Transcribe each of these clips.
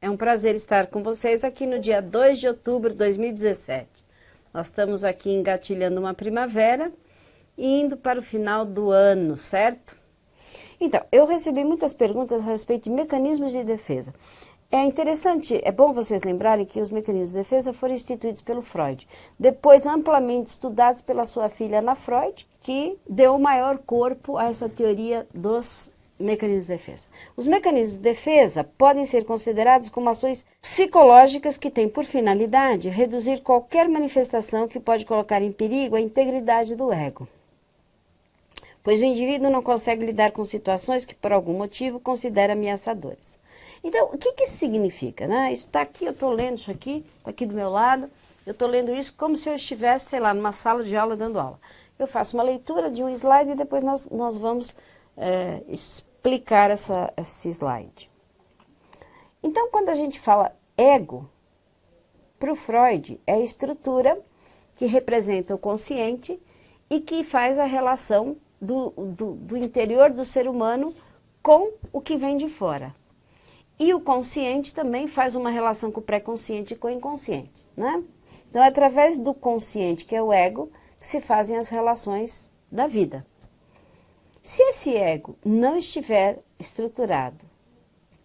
É um prazer estar com vocês aqui no dia 2 de outubro de 2017. Nós estamos aqui engatilhando uma primavera e indo para o final do ano, certo? Então, eu recebi muitas perguntas a respeito de mecanismos de defesa. É interessante, é bom vocês lembrarem que os mecanismos de defesa foram instituídos pelo Freud, depois amplamente estudados pela sua filha Ana Freud, que deu maior corpo a essa teoria dos mecanismos de defesa. Os mecanismos de defesa podem ser considerados como ações psicológicas que têm por finalidade reduzir qualquer manifestação que pode colocar em perigo a integridade do ego, pois o indivíduo não consegue lidar com situações que por algum motivo considera ameaçadoras. Então, o que isso significa, né? Isso está aqui, eu estou lendo isso aqui, está aqui do meu lado, eu estou lendo isso como se eu estivesse, sei lá, numa sala de aula dando aula. Eu faço uma leitura de um slide e depois nós vamos explicar esse slide. Então, quando a gente fala ego, para o Freud, é a estrutura que representa o consciente e que faz a relação do interior do ser humano com o que vem de fora. E o consciente também faz uma relação com o pré-consciente e com o inconsciente, né? Então, é através do consciente, que é o ego, que se fazem as relações da vida. Se esse ego não estiver estruturado,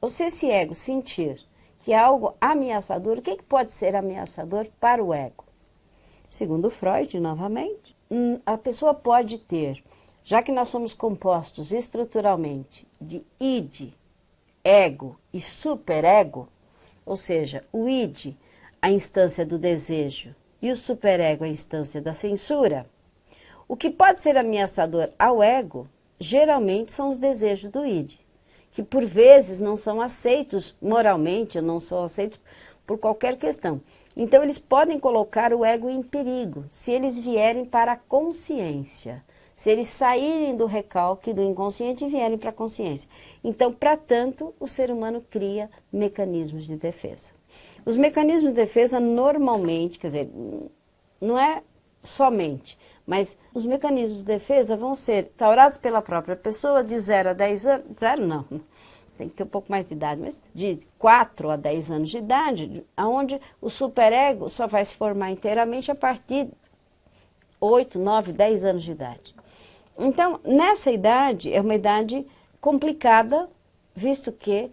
ou se esse ego sentir que é algo ameaçador, o que pode ser ameaçador para o ego? Segundo Freud, novamente, a pessoa pode ter, já que nós somos compostos estruturalmente de id, ego e superego, ou seja, o id, a instância do desejo, e o superego, a instância da censura, o que pode ser ameaçador ao ego, geralmente são os desejos do id, que por vezes não são aceitos moralmente, ou não são aceitos por qualquer questão. Então eles podem colocar o ego em perigo, se eles vierem para a consciência. Se eles saírem do recalque do inconsciente e vierem para a consciência. Então, para tanto, o ser humano cria mecanismos de defesa. Os mecanismos de defesa normalmente, quer dizer, não é somente, mas os mecanismos de defesa vão ser instaurados pela própria pessoa de 0 a 10 anos, 0 não, tem que ter um pouco mais de idade, mas de 4 a 10 anos de idade, onde o superego só vai se formar inteiramente a partir de 8, 9, 10 anos de idade. Então, nessa idade, é uma idade complicada, visto que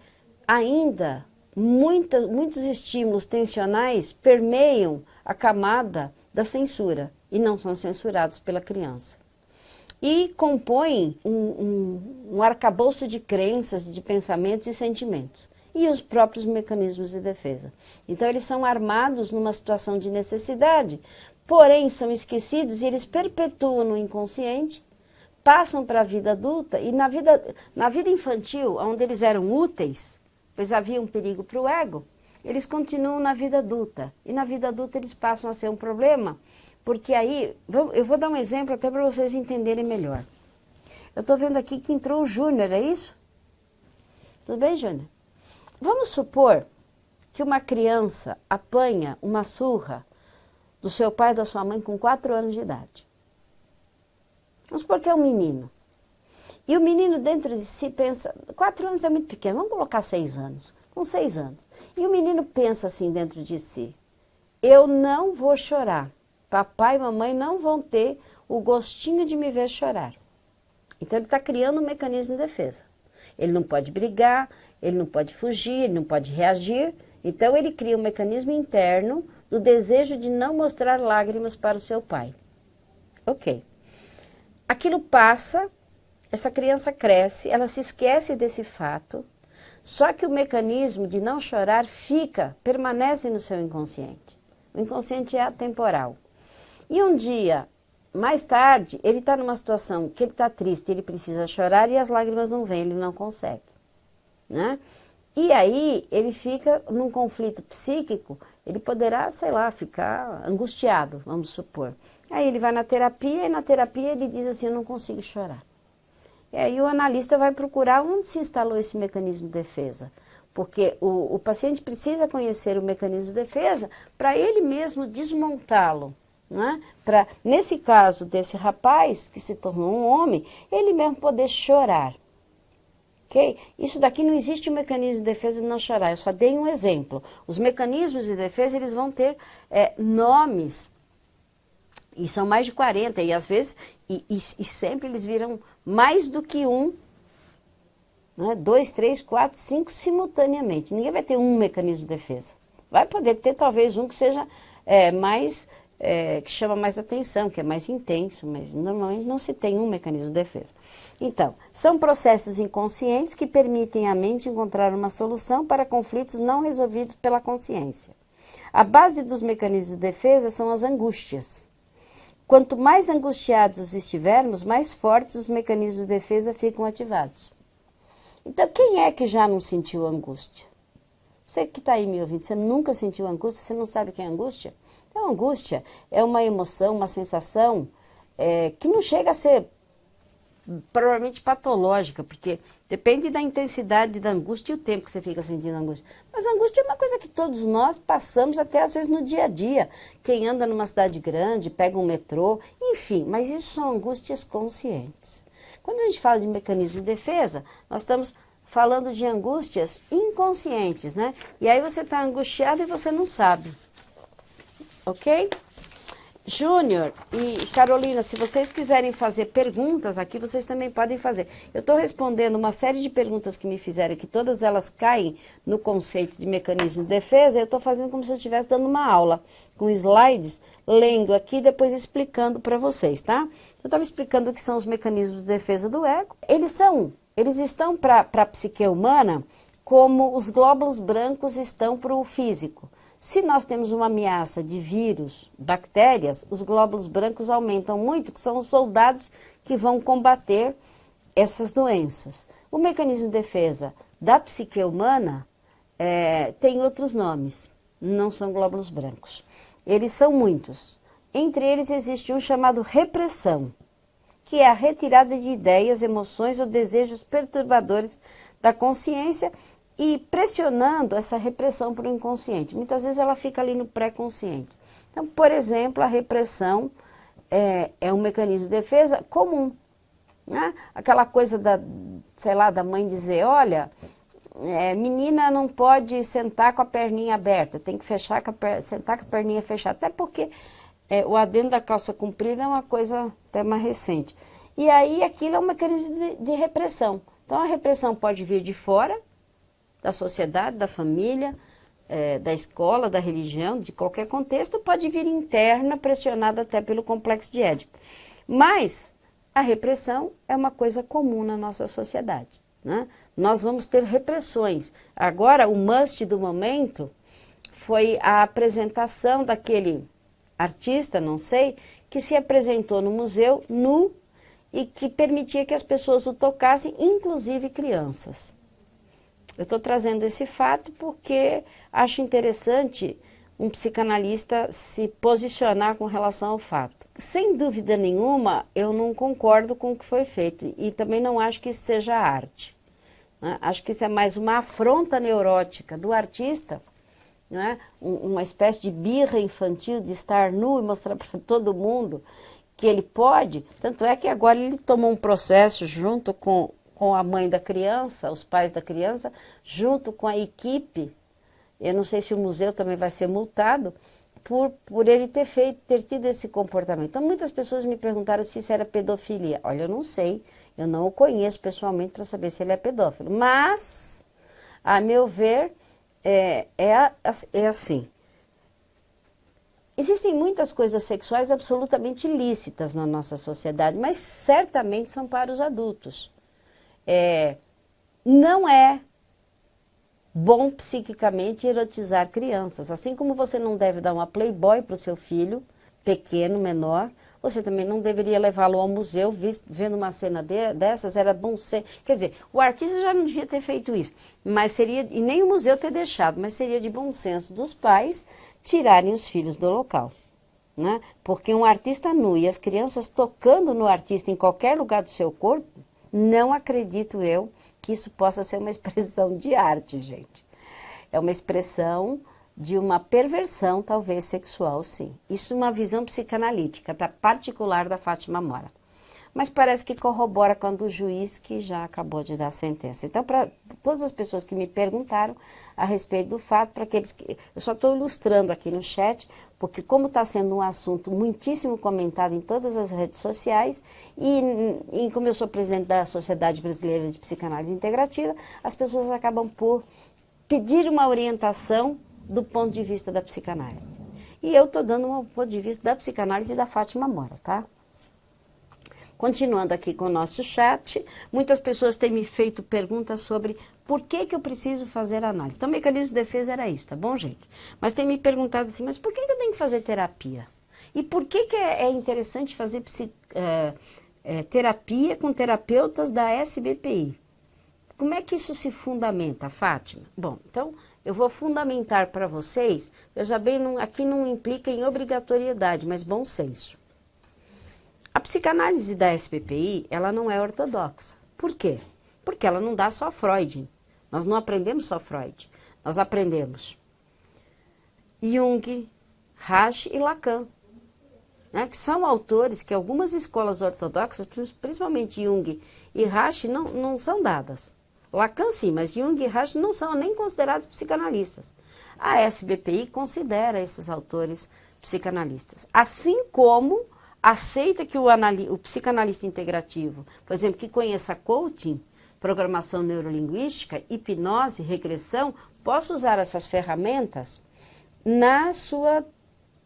ainda muitos estímulos tensionais permeiam a camada da censura e não são censurados pela criança. E compõem um arcabouço de crenças, de pensamentos e sentimentos. E os próprios mecanismos de defesa. Então, eles são armados numa situação de necessidade, porém são esquecidos e eles perpetuam no inconsciente, passam para a vida adulta e na vida infantil, onde eles eram úteis, pois havia um perigo para o ego, eles continuam na vida adulta. E na vida adulta eles passam a ser um problema, porque aí, eu vou dar um exemplo até para vocês entenderem melhor. Eu estou vendo aqui que entrou o Júnior, é isso? Tudo bem, Júnior? Vamos supor que uma criança apanha uma surra do seu pai e da sua mãe com 4 anos de idade. Vamos supor que é um menino. E o menino dentro de si pensa, 4 anos é muito pequeno, vamos colocar 6 anos. Com 6 anos. E o menino pensa assim dentro de si, eu não vou chorar. Papai e mamãe não vão ter o gostinho de me ver chorar. Então ele está criando um mecanismo de defesa. Ele não pode brigar, ele não pode fugir, ele não pode reagir. Então ele cria um mecanismo interno do desejo de não mostrar lágrimas para o seu pai. Ok. Aquilo passa, essa criança cresce, ela se esquece desse fato, só que o mecanismo de não chorar permanece no seu inconsciente. O inconsciente é atemporal. E um dia, mais tarde, ele está numa situação que ele está triste, ele precisa chorar e as lágrimas não vêm, ele não consegue, né? E aí ele fica num conflito psíquico, ele poderá, sei lá, ficar angustiado, vamos supor. Aí ele vai na terapia e na terapia ele diz assim, eu não consigo chorar. E aí o analista vai procurar onde se instalou esse mecanismo de defesa. Porque o paciente precisa conhecer o mecanismo de defesa para ele mesmo desmontá-lo. Né? Para, nesse caso desse rapaz que se tornou um homem, ele mesmo poder chorar. ok? Isso daqui não existe um mecanismo de defesa de não chorar, eu só dei um exemplo. Os mecanismos de defesa, eles vão ter nomes, e são mais de 40, e às vezes, e sempre eles viram mais do que um, né? 2, 3, 4, 5 simultaneamente. Ninguém vai ter um mecanismo de defesa. Vai poder ter talvez um que seja mais, que chama mais atenção, que é mais intenso, mas normalmente não se tem um mecanismo de defesa. Então, são processos inconscientes que permitem à mente encontrar uma solução para conflitos não resolvidos pela consciência. A base dos mecanismos de defesa são as angústias. Quanto mais angustiados estivermos, mais fortes os mecanismos de defesa ficam ativados. Então, quem é que já não sentiu angústia? Você que está aí me ouvindo, você nunca sentiu angústia, você não sabe o que é angústia? Então, angústia é uma emoção, uma sensação que não chega a ser provavelmente patológica, porque depende da intensidade da angústia e o tempo que você fica sentindo angústia. Mas a angústia é uma coisa que todos nós passamos até às vezes no dia a dia. Quem anda numa cidade grande, pega um metrô, enfim, mas isso são angústias conscientes. Quando a gente fala de mecanismo de defesa, nós estamos falando de angústias inconscientes, né? E aí você está angustiado e você não sabe. Ok? Júnior e Carolina, se vocês quiserem fazer perguntas aqui, vocês também podem fazer. Eu estou respondendo uma série de perguntas que me fizeram, que todas elas caem no conceito de mecanismo de defesa. Eu estou fazendo como se eu estivesse dando uma aula, com slides, lendo aqui e depois explicando para vocês, tá? Eu estava explicando o que são os mecanismos de defesa do ego. Eles estão para a psique humana como os glóbulos brancos estão para o físico. Se nós temos uma ameaça de vírus, bactérias, os glóbulos brancos aumentam muito, que são os soldados que vão combater essas doenças. O mecanismo de defesa da psique humana tem outros nomes, não são glóbulos brancos. Eles são muitos. Entre eles existe um chamado repressão, que é a retirada de ideias, emoções ou desejos perturbadores da consciência e pressionando essa repressão para o inconsciente. Muitas vezes ela fica ali no pré-consciente. Então, por exemplo, a repressão é um mecanismo de defesa comum. Né? Aquela coisa da mãe dizer, olha, menina não pode sentar com a perninha aberta, tem que sentar com a perninha fechada. Até porque o adendo da calça comprida é uma coisa até mais recente. E aí aquilo é um mecanismo de repressão. Então a repressão pode vir de fora, da sociedade, da família, da escola, da religião, de qualquer contexto, pode vir interna, pressionada até pelo complexo de Édipo. Mas a repressão é uma coisa comum na nossa sociedade, né? Nós vamos ter repressões. Agora, o must do momento foi a apresentação daquele artista, não sei, que se apresentou no museu nu e que permitia que as pessoas o tocassem, inclusive crianças. Eu estou trazendo esse fato porque acho interessante um psicanalista se posicionar com relação ao fato. Sem dúvida nenhuma, eu não concordo com o que foi feito e também não acho que isso seja arte. Né? Acho que isso é mais uma afronta neurótica do artista, né? Uma espécie de birra infantil de estar nu e mostrar para todo mundo que ele pode. Tanto é que agora ele tomou um processo junto com a mãe da criança, os pais da criança, junto com a equipe. Eu não sei se o museu também vai ser multado por ele ter tido esse comportamento. Então, muitas pessoas me perguntaram se isso era pedofilia. Olha, eu não sei, eu não o conheço pessoalmente para saber se ele é pedófilo. Mas, a meu ver, é assim. Existem muitas coisas sexuais absolutamente ilícitas na nossa sociedade, mas certamente são para os adultos. Não é bom psiquicamente erotizar crianças. Assim como você não deve dar uma Playboy para o seu filho, pequeno, menor, você também não deveria levá-lo ao museu, vendo uma cena dessas, era bom ser... Quer dizer, o artista já não devia ter feito isso, mas seria, e nem o museu ter deixado, mas seria de bom senso dos pais tirarem os filhos do local. Né? Porque um artista nu e as crianças tocando no artista em qualquer lugar do seu corpo, não acredito eu que isso possa ser uma expressão de arte, gente. É uma expressão de uma perversão, talvez sexual, sim. Isso é uma visão psicanalítica, particular da Fátima Mora. mas parece que corrobora quando o juiz que já acabou de dar a sentença. Então, para todas as pessoas que me perguntaram a respeito do fato, para aqueles que... Eu só estou ilustrando aqui no chat, porque como está sendo um assunto muitíssimo comentado em todas as redes sociais, e como eu sou presidente da Sociedade Brasileira de Psicanálise Integrativa, as pessoas acabam por pedir uma orientação do ponto de vista da psicanálise. E eu estou dando um ponto de vista da psicanálise da Fátima Mora, tá? Continuando aqui com o nosso chat, muitas pessoas têm me feito perguntas sobre por que eu preciso fazer análise. Então, o mecanismo de defesa era isso, tá bom, gente? Mas tem me perguntado assim, mas por que eu tenho que fazer terapia? E por que é interessante fazer terapia com terapeutas da SBPI? Como é que isso se fundamenta, Fátima? Bom, então, eu vou fundamentar para vocês, veja bem, aqui não implica em obrigatoriedade, mas bom senso. A psicanálise da SBPI, ela não é ortodoxa. Por quê? Porque ela não dá só Freud. Nós não aprendemos só Freud. Nós aprendemos Jung, Reich e Lacan, né, que são autores que algumas escolas ortodoxas, principalmente Jung e Reich, não são dadas. Lacan sim, mas Jung e Reich não são nem considerados psicanalistas. A SBPI considera esses autores psicanalistas. Assim como aceita que o psicanalista integrativo, por exemplo, que conheça coaching, programação neurolinguística, hipnose, regressão, possa usar essas ferramentas na sua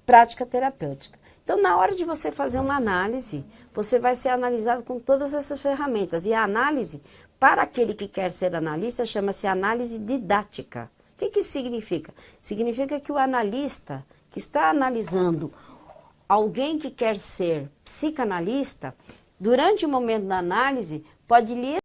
prática terapêutica. Então, na hora de você fazer uma análise, você vai ser analisado com todas essas ferramentas. E a análise, para aquele que quer ser analista, chama-se análise didática. O que isso significa? Significa que o analista que está analisando alguém que quer ser psicanalista, durante o momento da análise, pode lhe